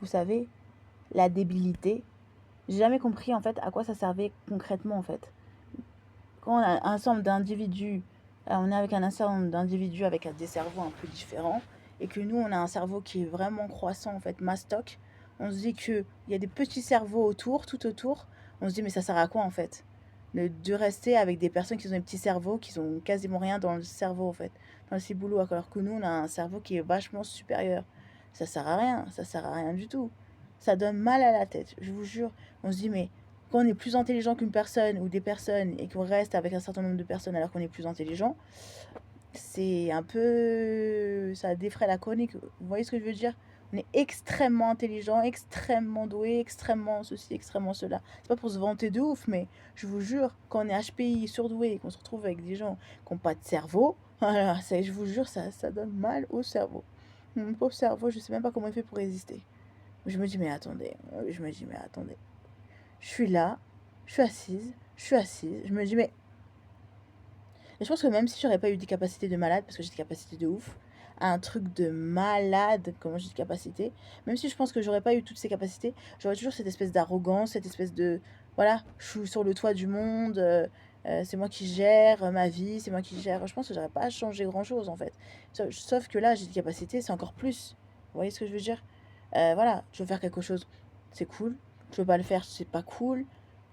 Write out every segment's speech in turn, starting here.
vous savez, la débilité. J'ai jamais compris en fait à quoi ça servait concrètement en fait. Quand on a un ensemble d'individus, on est avec un ensemble d'individus avec des cerveaux un peu différents, et que nous on a un cerveau qui est vraiment croissant en fait, mastoc, on se dit qu'il y a des petits cerveaux autour, tout autour, on se dit mais ça sert à quoi en fait? De rester avec des personnes qui ont des petits cerveaux, qui ont quasiment rien dans le cerveau en fait, dans le ciboulot, alors que nous on a un cerveau qui est vachement supérieur. Ça sert à rien, ça sert à rien du tout. Ça donne mal à la tête, je vous jure. On se dit mais quand on est plus intelligent qu'une personne ou des personnes et qu'on reste avec un certain nombre de personnes alors qu'on est plus intelligent, c'est un peu... ça défraie la chronique. Vous voyez ce que je veux dire? On est extrêmement intelligent, extrêmement doué, extrêmement ceci, extrêmement cela. C'est pas pour se vanter de ouf, mais je vous jure, quand on est HPI, surdoué, et qu'on se retrouve avec des gens qui n'ont pas de cerveau, voilà, ça, je vous jure, ça donne mal au cerveau. Mon pauvre cerveau, je sais même pas comment il fait pour résister. Je me dis, mais attendez, je me dis, mais attendez. Je suis là, je suis assise, je me dis, mais. Et je pense que même si j'aurais pas eu des capacités de malade, parce que j'ai des capacités de ouf, un truc de malade, comment j'ai des capacités, même si je pense que j'aurais pas eu toutes ces capacités, j'aurais toujours cette espèce d'arrogance, cette espèce de. Voilà, je suis sur le toit du monde, c'est moi qui gère ma vie, c'est moi qui gère. Je pense que j'aurais pas changé grand chose en fait. Sauf que là, j'ai des capacités, c'est encore plus. Vous voyez ce que je veux dire? Voilà, je veux faire quelque chose, c'est cool. Je veux pas le faire, c'est pas cool.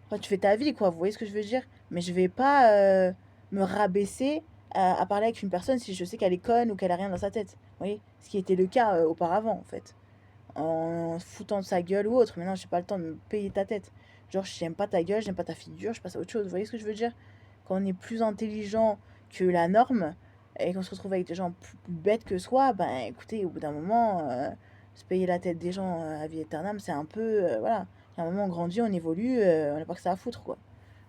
Enfin, tu fais ta vie, quoi, vous voyez ce que je veux dire? Mais je vais pas me rabaisser à parler avec une personne si je sais qu'elle est conne ou qu'elle a rien dans sa tête. Vous voyez? Ce qui était le cas auparavant, en fait. En se foutant de sa gueule ou autre. Maintenant, j'ai pas le temps de me payer ta tête. Genre, j'aime pas ta gueule, j'aime pas ta figure, je passe à autre chose. Vous voyez ce que je veux dire? Quand on est plus intelligent que la norme et qu'on se retrouve avec des gens plus bêtes que soi, ben écoutez, au bout d'un moment, se payer la tête des gens à vie éternelle, c'est un peu. Voilà. À un moment, on grandit, on évolue, on n'a pas que ça à foutre, quoi.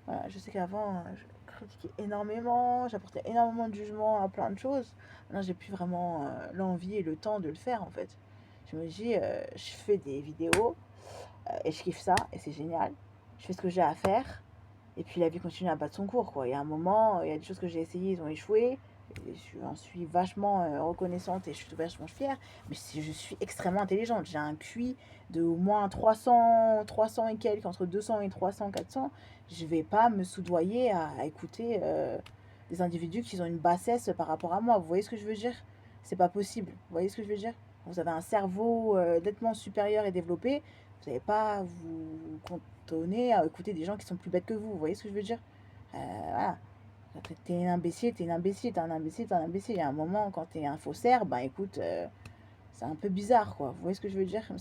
Voilà, je sais qu'avant, je critiquais énormément, j'apportais énormément de jugement à plein de choses. Maintenant, j'ai plus vraiment l'envie et le temps de le faire, en fait. Je me dis, je fais des vidéos et je kiffe ça et c'est génial. Je fais ce que j'ai à faire et puis la vie continue à battre son cours, quoi. Il y a un moment, il y a des choses que j'ai essayées, ils ont échoué. Et j'en suis vachement reconnaissante et je suis vachement fière. Mais je suis extrêmement intelligente. J'ai un QI de au moins 300 et quelques, entre 200 et 300, 400. Je vais pas me soudoyer à écouter des individus qui ont une bassesse par rapport à moi. Vous voyez ce que je veux dire? C'est pas possible. Vous voyez ce que je veux dire? Vous avez un cerveau nettement supérieur et développé. Vous n'allez pas vous cantonner à écouter des gens qui sont plus bêtes que vous. Vous voyez ce que je veux dire? Voilà. T'es un imbécile, t'es un imbécile, t'es un imbécile, t'es un imbécile. Il y a un moment, quand t'es un faussaire, ben écoute, c'est un peu bizarre, quoi. Vous voyez ce que je veux dire?